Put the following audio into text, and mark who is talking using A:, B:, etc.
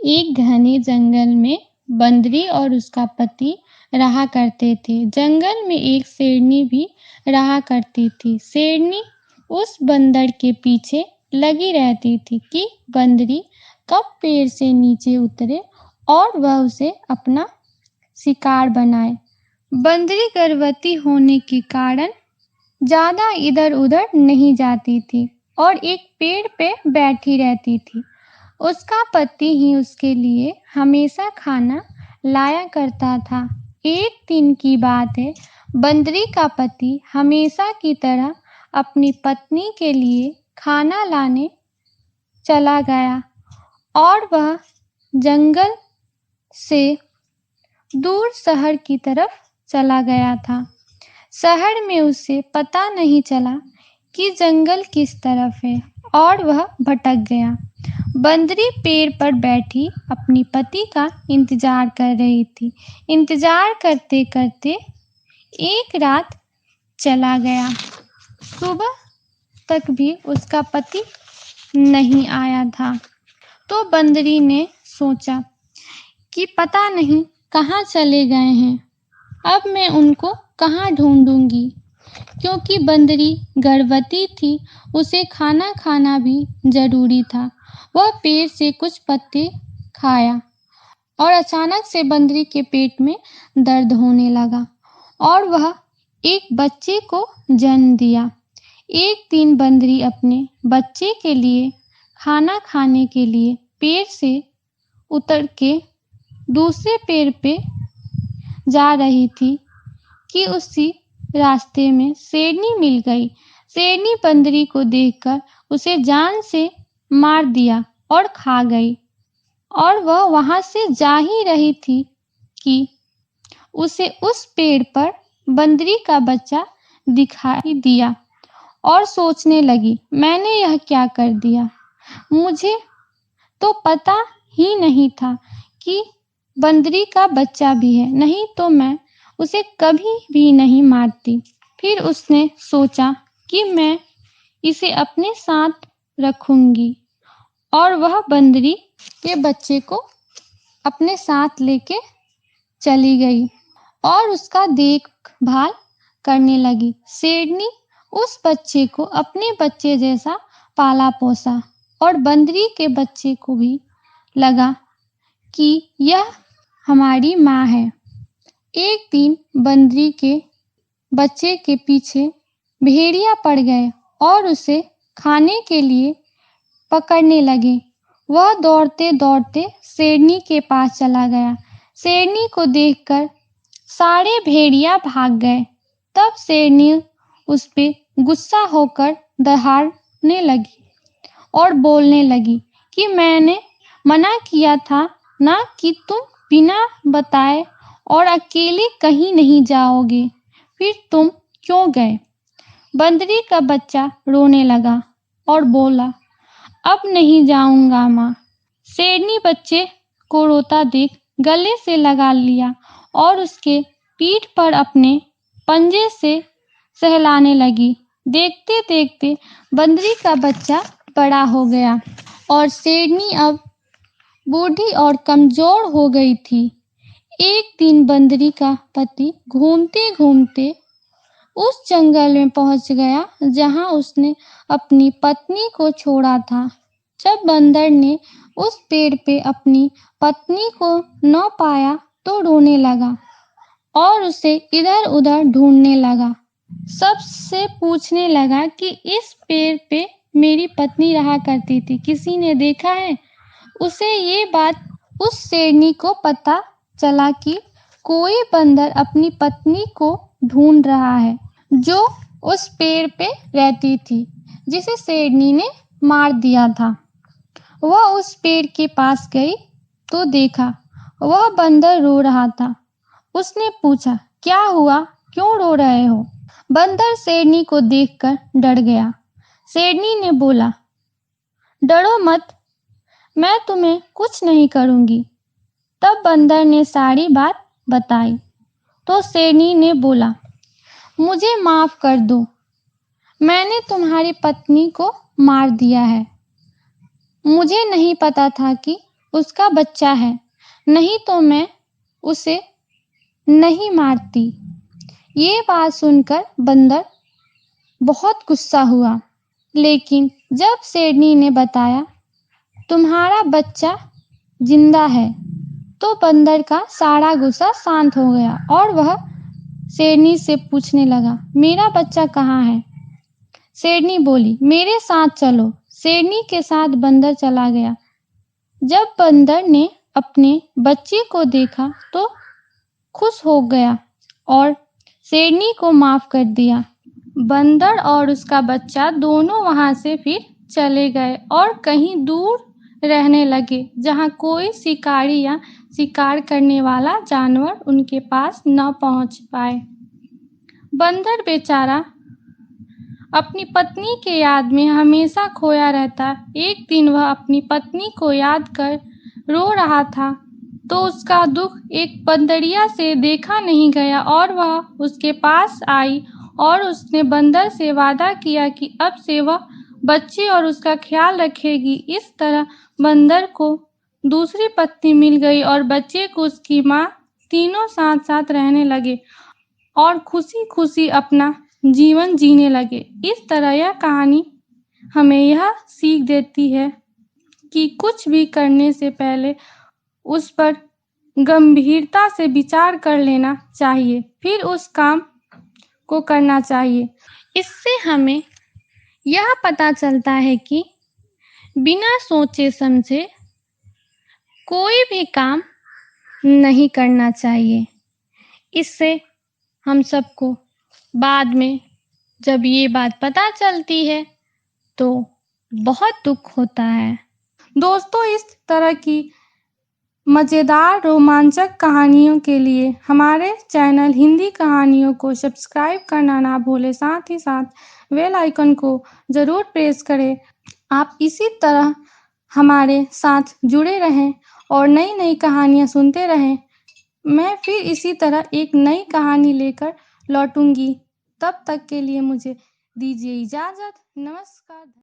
A: एक घने जंगल में बंदरी और उसका पति रहा करते थे। जंगल में एक शेरनी भी रहा करती थी। शेरनी उस बंदर के पीछे लगी रहती थी कि बंदरी कब पेड़ से नीचे उतरे और वह उसे अपना शिकार बनाए। बंदरी गर्भवती होने के कारण ज्यादा इधर उधर नहीं जाती थी और एक पेड़ पे बैठी रहती थी। उसका पति ही उसके लिए हमेशा खाना लाया करता था। एक दिन की बात है, बंदरी का पति हमेशा की तरह अपनी पत्नी के लिए खाना लाने चला गया और वह जंगल से दूर शहर की तरफ चला गया था। शहर में उसे पता नहीं चला कि जंगल किस तरफ है और वह भटक गया। बंदरी पेड़ पर बैठी अपनी पति का इंतजार कर रही थी। इंतजार करते करते एक रात चला गया। सुबह तक भी उसका पति नहीं आया था। तो बंदरी ने सोचा कि पता नहीं कहाँ चले गए हैं। अब मैं उनको कहाँ ढूंढूंगी। क्योंकि बंदरी गर्भवती थी, उसे खाना खाना भी जरूरी था। वह पेड़ से कुछ पत्ते खाया और अचानक से बंदरी के पेट में दर्द होने लगा और वह एक बच्चे को जन्म दिया। एक दिन बंदरी अपने बच्चे के लिए खाना खाने के लिए पेड़ से उतर के दूसरे पेड़ पे जा रही थी कि उसी रास्ते में शेरनी मिल गई। शेरनी बंदरी को देखकर उसे जान से मार दिया और खा गई और वह वहां से जा ही रही थी कि उसे उस पेड़ पर बंदरी का बच्चा दिखाई दिया और सोचने लगी, मैंने यह क्या कर दिया। मुझे तो पता ही नहीं था कि बंदरी का बच्चा भी है, नहीं तो मैं उसे कभी भी नहीं मारती। फिर उसने सोचा कि मैं इसे अपने साथ रखूंगी और वह बंदरी के बच्चे को अपने साथ लेके चली गई और उसका देखभाल करने लगी। शेरनी उस बच्चे को अपने बच्चे जैसा पाला पोसा और बंदरी के बच्चे को भी लगा कि यह हमारी माँ है। एक दिन बंदरी के बच्चे के पीछे भेड़िया पड़ गए और उसे खाने के लिए पकड़ने लगे। वह दौड़ते दौड़ते शेरनी के पास चला गया। शेरनी को देखकर सारे भेड़िया भाग गए। तब शेरनी उस पे गुस्सा होकर दहाड़ने लगी और बोलने लगी कि मैंने मना किया था ना कि तुम बिना बताए और अकेले कहीं नहीं जाओगे, फिर तुम क्यों गए। बंदरी का बच्चा रोने लगा और बोला, अब नहीं जाऊंगा माँ। शेरनी बच्चे को रोता देख गले से लगा लिया और उसके पीठ पर अपने पंजे से सहलाने लगी। देखते देखते बंदरी का बच्चा बड़ा हो गया और शेरनी अब बूढ़ी और कमजोर हो गई थी। एक दिन बंदरी का पति घूमते घूमते उस जंगल में पहुंच गया जहां उसने अपनी पत्नी को छोड़ा था। जब बंदर ने उस पेड़ पे अपनी पत्नी को न पाया तो रोने लगा और उसे इधर उधर ढूंढने लगा। सबसे पूछने लगा कि इस पेड़ पे मेरी पत्नी रहा करती थी, किसी ने देखा है। उसे ये बात उस शेरनी को पता चला कि कोई बंदर अपनी पत्नी को ढूंढ रहा है जो उस पेड़ पे रहती थी जिसे शेरनी ने मार दिया था। वह उस पेड़ के पास गई तो देखा वह बंदर रो रहा था। उसने पूछा, क्या हुआ, क्यों रो रहे हो। बंदर शेरनी को देखकर डर गया। शेरनी ने बोला, डरो मत, मैं तुम्हें कुछ नहीं करूंगी। तब बंदर ने सारी बात बताई तो शेरनी ने बोला, मुझे माफ कर दो, मैंने तुम्हारी पत्नी को मार दिया है। मुझे नहीं पता था कि उसका बच्चा है, नहीं तो मैं उसे नहीं मारती। ये बात सुनकर बंदर बहुत गुस्सा हुआ, लेकिन जब शेरनी ने बताया तुम्हारा बच्चा जिंदा है, तो बंदर का सारा गुस्सा शांत हो गया और वह शेरनी से पूछने लगा, मेरा बच्चा कहाँ है? शेरनी बोली, मेरे साथ चलो। शेरनी के साथ बंदर चला गया। जब बंदर ने अपने बच्चे को देखा तो खुश हो गया और शेरनी को माफ कर दिया। बंदर और उसका बच्चा दोनों वहां से फिर चले गए और कहीं दूर रहने लगे, जहां कोई शिकारी या शिकार करने वाला जानवर उनके पास न पहुंच पाए। बंदर बेचारा अपनी पत्नी के याद में हमेशा खोया रहता। एक दिन वह अपनी पत्नी को याद कर रो रहा था, तो उसका दुख एक बंदरिया से देखा नहीं गया और वह उसके पास आई और उसने बंदर से वादा किया कि अब से वह बच्चे और उसका ख्याल रखेगी। इस तरह बंदर को दूसरी पत्नी मिल गई और बच्चे को उसकी माँ, तीनों साथ साथ रहने लगे और खुशी खुशी अपना जीवन जीने लगे। इस तरह यह कहानी हमें यह सीख देती है कि कुछ भी करने से पहले उस पर गंभीरता से विचार कर लेना चाहिए, फिर उस काम को करना चाहिए। इससे हमें यह पता चलता है कि बिना सोचे समझे कोई भी काम नहीं करना चाहिए। इससे हम सबको बाद में जब ये बात पता चलती है तो बहुत दुख होता है। दोस्तों, इस तरह की मज़ेदार रोमांचक कहानियों के लिए हमारे चैनल हिंदी कहानियों को सब्सक्राइब करना ना भूलें। साथ ही साथ बेल आइकन को ज़रूर प्रेस करें। आप इसी तरह हमारे साथ जुड़े रहें और नई नई कहानियाँ सुनते रहें। मैं फिर इसी तरह एक नई कहानी लेकर लौटूंगी। तब तक के लिए मुझे दीजिए इजाज़त। नमस्कार।